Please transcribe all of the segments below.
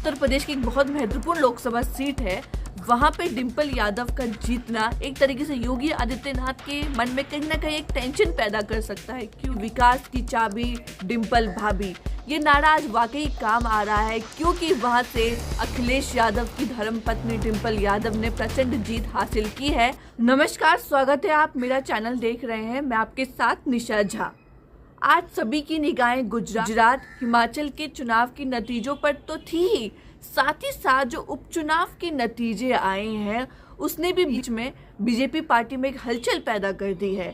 उत्तर प्रदेश की एक बहुत महत्वपूर्ण लोकसभा सीट है, वहां पे डिंपल यादव का जीतना एक तरीके से योगी आदित्यनाथ के मन में कहीं ना कहीं एक टेंशन पैदा कर सकता है। क्यों विकास की चाबी डिंपल भाभी, ये नारा आज वाकई काम आ रहा है, क्योंकि वहां से अखिलेश यादव की धर्मपत्नी डिंपल यादव ने प्रचंड जीत हासिल की है। नमस्कार, स्वागत है, आप मेरा चैनल देख रहे हैं, मैं आपके साथ निशा झा। आज सभी की निगाहें गुजरात हिमाचल के चुनाव के नतीजों पर तो थी ही, साथ ही साथ जो उपचुनाव के नतीजे आए हैं उसने भी बीच में बीजेपी पार्टी में एक हलचल पैदा कर दी है,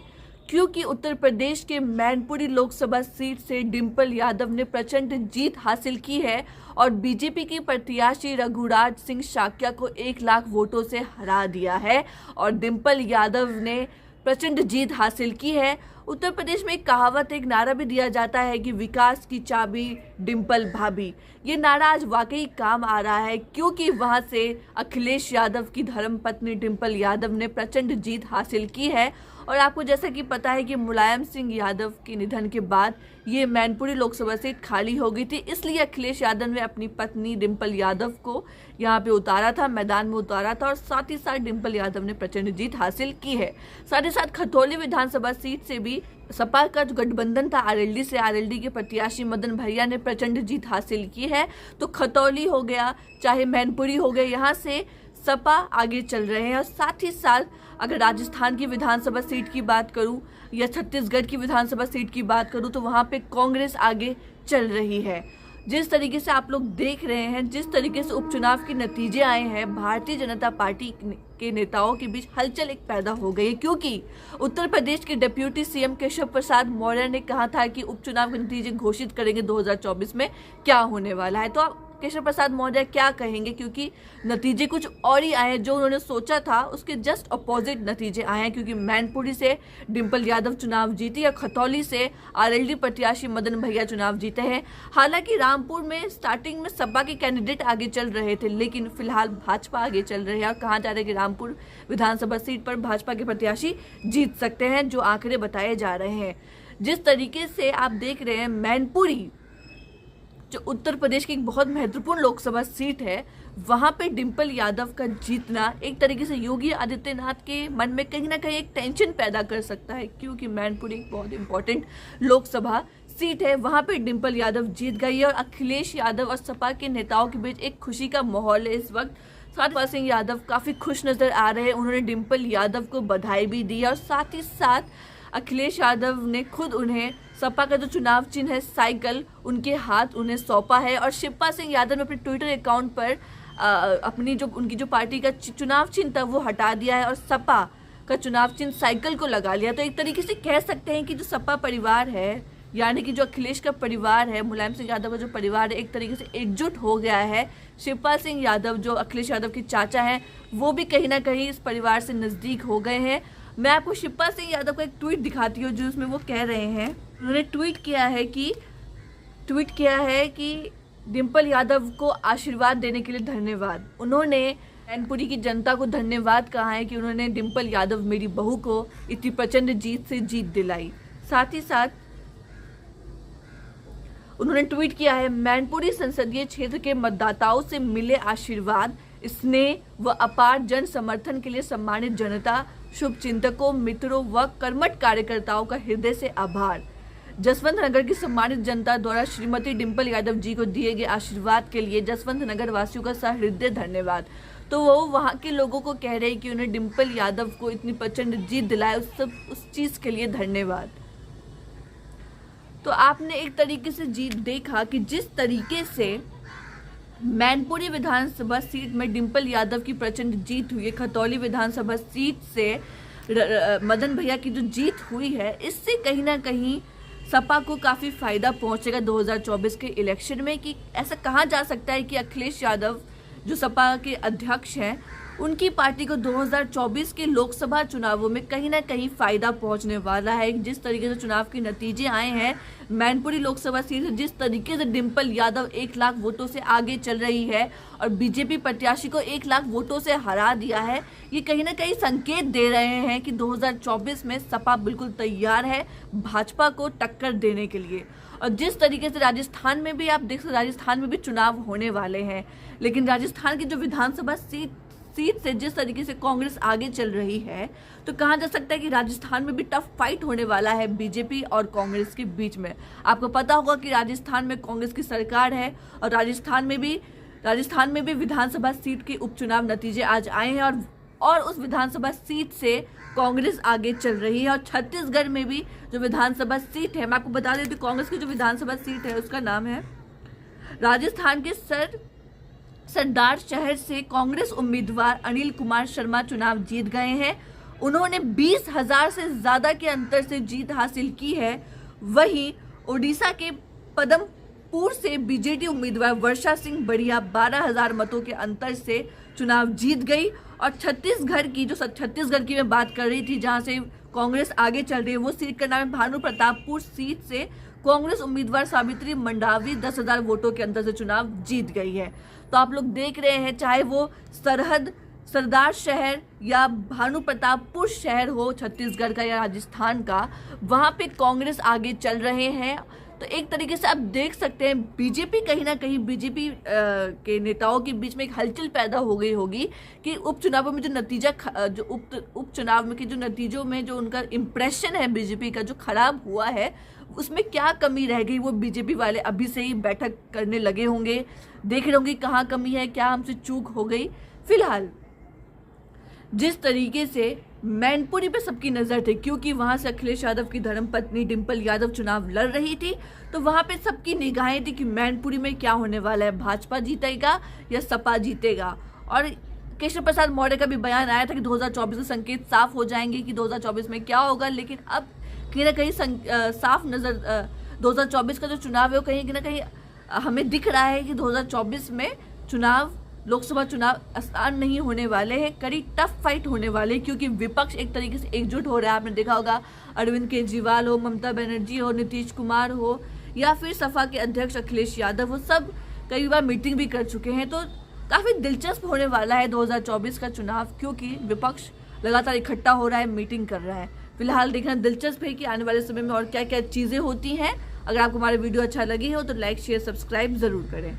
क्योंकि उत्तर प्रदेश के मैनपुरी लोकसभा सीट से डिंपल यादव ने प्रचंड जीत हासिल की है और बीजेपी की प्रत्याशी रघुराज सिंह शाक्या को 1 लाख वोटों से हरा दिया है और डिंपल यादव ने प्रचंड जीत हासिल की है। उत्तर प्रदेश में एक कहावत, एक नारा भी दिया जाता है कि विकास की चाबी डिंपल भाभी। ये नारा आज वाकई काम आ रहा है, क्योंकि वहां से अखिलेश यादव की धर्मपत्नी डिंपल यादव ने प्रचंड जीत हासिल की है। और आपको जैसा कि पता है कि मुलायम सिंह यादव के निधन के बाद ये मैनपुरी लोकसभा सीट खाली हो गई थी, इसलिए अखिलेश यादव ने अपनी पत्नी डिंपल यादव को यहाँ पे उतारा था, मैदान में उतारा था और साथ ही साथ डिंपल यादव ने प्रचंड जीत हासिल की है। साथ ही साथ खतौली विधानसभा सीट से भी सपा का जो गठबंधन था आरएलडी से, आरएलडी के प्रत्याशी मदन भैया ने प्रचंड जीत हासिल की है। तो खतौली हो गया, चाहे मैनपुरी हो गया, यहाँ से सपा आगे चल रहे हैं। और साथ ही साथ अगर राजस्थान की विधानसभा सीट की बात करूं या छत्तीसगढ़ की विधानसभा सीट की बात करूं तो वहां पे कांग्रेस आगे चल रही है। जिस तरीके से आप लोग देख रहे हैं, जिस तरीके से उपचुनाव के नतीजे आए हैं, भारतीय जनता पार्टी के नेताओं के बीच हलचल एक पैदा हो गई है, क्योंकि उत्तर प्रदेश के डिप्टी सीएम केशव प्रसाद मौर्य ने कहा था कि उपचुनाव के नतीजे घोषित करेंगे 2024 में क्या होने वाला है। तो केशव प्रसाद मौर्य क्या कहेंगे, क्योंकि नतीजे कुछ और ही आए हैं। जो उन्होंने सोचा था उसके जस्ट अपोजिट नतीजे आए हैं, क्योंकि मैनपुरी से डिंपल यादव चुनाव जीती और खतौली से आरएलडी प्रत्याशी मदन भैया चुनाव जीते हैं। हालांकि रामपुर में स्टार्टिंग में सपा के कैंडिडेट आगे चल रहे थे, लेकिन फिलहाल भाजपा आगे चल रहे हैं और कहा जा रहा है कि रामपुर विधानसभा सीट पर भाजपा के प्रत्याशी जीत सकते हैं, जो आंकड़े बताए जा रहे हैं। जिस तरीके से आप देख रहे हैं, मैनपुरी जो उत्तर प्रदेश की एक बहुत महत्वपूर्ण लोकसभा सीट है, वहां पे डिंपल यादव का जीतना एक तरीके से योगी आदित्यनाथ के मन में कहीं ना कहीं एक टेंशन पैदा कर सकता है, क्योंकि मैनपुरी एक बहुत इंपॉर्टेंट लोकसभा सीट है। वहां पे डिंपल यादव जीत गई है और अखिलेश यादव और सपा के नेताओं के बीच एक खुशी का माहौल है इस वक्त। शिवपाल सिंह यादव काफी खुश नजर आ रहे हैं, उन्होंने डिंपल यादव को बधाई भी दी और साथ ही साथ अखिलेश यादव ने खुद उन्हें सपा का जो चुनाव चिन्ह है साइकिल उनके हाथ उन्हें सौंपा है। और शिवपाल सिंह यादव ने अपने ट्विटर अकाउंट पर अपनी जो उनकी जो पार्टी का चुनाव चिन्ह था वो हटा दिया है और सपा का चुनाव चिन्ह साइकिल को लगा लिया। तो एक तरीके से कह सकते हैं कि जो सपा परिवार है, यानी कि जो अखिलेश का परिवार है, मुलायम सिंह यादव का जो परिवार है, एक तरीके से एकजुट हो गया है। शिवपाल सिंह यादव जो अखिलेश यादव के चाचा हैं, वो भी कहीं ना कहीं इस परिवार से नज़दीक हो गए हैं। मैं आपको शिवपाल सिंह यादव का एक ट्वीट दिखाती हूँ, जो उसमें वो कह रहे हैं, उन्होंने ट्वीट किया है कि डिंपल यादव को आशीर्वाद देने के लिए धन्यवाद। उन्होंने मैनपुरी की जनता को धन्यवाद कहा है कि उन्होंने डिंपल यादव मेरी बहू को इतनी प्रचंड जीत से जीत दिलाई। साथ ही साथ उन्होंने ट्वीट किया है, मैनपुरी संसदीय क्षेत्र के मतदाताओं से मिले आशीर्वाद, स्नेह व अपार जन समर्थन के लिए सम्मानित जनता, शुभचिंतकों, मित्रों व कर्मठ कार्यकर्ताओं का हृदय से आभार। जसवंत नगर की सम्मानित जनता द्वारा श्रीमती डिंपल यादव जी को दिए गए आशीर्वाद के लिए जसवंत नगर वासियों का सहृदय धन्यवाद। तो वो वहाँ के लोगों को कह रहे हैं कि उन्हें डिंपल यादव को इतनी प्रचंड जीत दिलाए, उस चीज़ के लिए धन्यवाद। तो आपने एक तरीके से जीत देखा कि जिस तरीके से मैनपुरी विधानसभा सीट में डिंपल यादव की प्रचंड जीत हुई है, खतौली विधानसभा सीट से मदन भैया की जो जीत हुई है, इससे कहीं ना कहीं सपा को काफ़ी फायदा पहुंचेगा 2024 के इलेक्शन में। कि ऐसा कहा जा सकता है कि अखिलेश यादव जो सपा के अध्यक्ष हैं, उनकी पार्टी को 2024 के लोकसभा चुनावों में कहीं ना कहीं फायदा पहुंचने वाला है। जिस तरीके से चुनाव के नतीजे आए हैं, मैनपुरी लोकसभा सीट से जिस तरीके से डिंपल यादव 1 लाख वोटों से आगे चल रही है और बीजेपी प्रत्याशी को 1 लाख वोटों से हरा दिया है, ये कहीं ना कहीं संकेत दे रहे हैं कि 2024 में सपा बिल्कुल तैयार है भाजपा को टक्कर देने के लिए। और जिस तरीके से राजस्थान में भी आप देख सकते, राजस्थान में भी चुनाव होने वाले हैं, लेकिन राजस्थान की जो विधानसभा सीट से जिस तरीके से कांग्रेस आगे चल रही है, तो कहा जा सकता है कि राजस्थान में भी टफ फाइट होने वाला है बीजेपी और कांग्रेस के बीच में। आपको पता होगा कि राजस्थान में कांग्रेस की सरकार है और राजस्थान में भी विधानसभा सीट के उपचुनाव नतीजे आज आए हैं और उस विधानसभा सीट से कांग्रेस आगे चल रही है। और छत्तीसगढ़ में भी जो विधानसभा सीट है, मैं आपको बता देती हूँ, कांग्रेस की जो विधानसभा सीट है उसका नाम है राजस्थान के सरदार शहर से कांग्रेस उम्मीदवार अनिल कुमार शर्मा चुनाव जीत गए हैं। उन्होंने 20,000 से ज्यादा के अंतर से जीत हासिल की है। वहीं उड़ीसा के पदमपुर से बीजेडी उम्मीदवार वर्षा सिंह बढ़िया 12,000 मतों के अंतर से चुनाव जीत गई। और छत्तीसगढ़ की मैं बात कर रही थी, जहां से कांग्रेस आगे चल रही है, वो सीट का नाम है भानु प्रतापपुर सीट से कांग्रेस उम्मीदवार सावित्री मंडावी 10,000 वोटों के अंतर से चुनाव जीत गई है। तो आप लोग देख रहे हैं, चाहे वो सरदार शहर या भानु प्रतापपुर शहर हो छत्तीसगढ़ का या राजस्थान का, वहां पे कांग्रेस आगे चल रहे हैं। तो एक तरीके से आप देख सकते हैं बीजेपी कहीं ना कहीं बीजेपी के नेताओं के बीच में एक हलचल पैदा हो गई होगी कि उपचुनावों में जो नतीजा उपचुनाव में के जो नतीजों में जो उनका इम्प्रेशन है बीजेपी का जो खराब हुआ है, उसमें क्या कमी रह गई, वो बीजेपी वाले अभी से ही बैठक करने लगे होंगे, देख रहे होंगे कहाँ कमी है, क्या हमसे चूक हो गई। फिलहाल जिस तरीके से मैनपुरी पे सबकी नजर थी, क्योंकि वहां से अखिलेश यादव की धर्मपत्नी डिंपल यादव चुनाव लड़ रही थी, तो वहां पे सबकी निगाहें थी कि मैनपुरी में क्या होने वाला है, भाजपा जीतेगा या सपा जीतेगा। और केशव प्रसाद मौर्य का भी बयान आया था कि 2024 के संकेत साफ हो जाएंगे कि 2024 में क्या होगा, लेकिन अब कहीं ना कहीं साफ नजर 2024 का जो चुनाव है वो कहीं ना कहीं हमें दिख रहा है कि 2024 में लोकसभा चुनाव आसान नहीं होने वाले हैं, कड़ी टफ फाइट होने वाले, क्योंकि विपक्ष एक तरीके से एकजुट हो रहा है। आपने देखा होगा अरविंद केजरीवाल हो, ममता बनर्जी हो, नीतीश कुमार हो या फिर सपा के अध्यक्ष अखिलेश यादव हो, सब कई बार मीटिंग भी कर चुके हैं। तो काफ़ी दिलचस्प होने वाला है 2024 का चुनाव, क्योंकि विपक्ष लगातार इकट्ठा हो रहा है, मीटिंग कर रहा है। फिलहाल देखना दिलचस्प है कि आने वाले समय में और क्या क्या चीज़ें होती हैं। अगर आपको हमारी वीडियो अच्छा लगी हो तो लाइक शेयर सब्सक्राइब ज़रूर करें।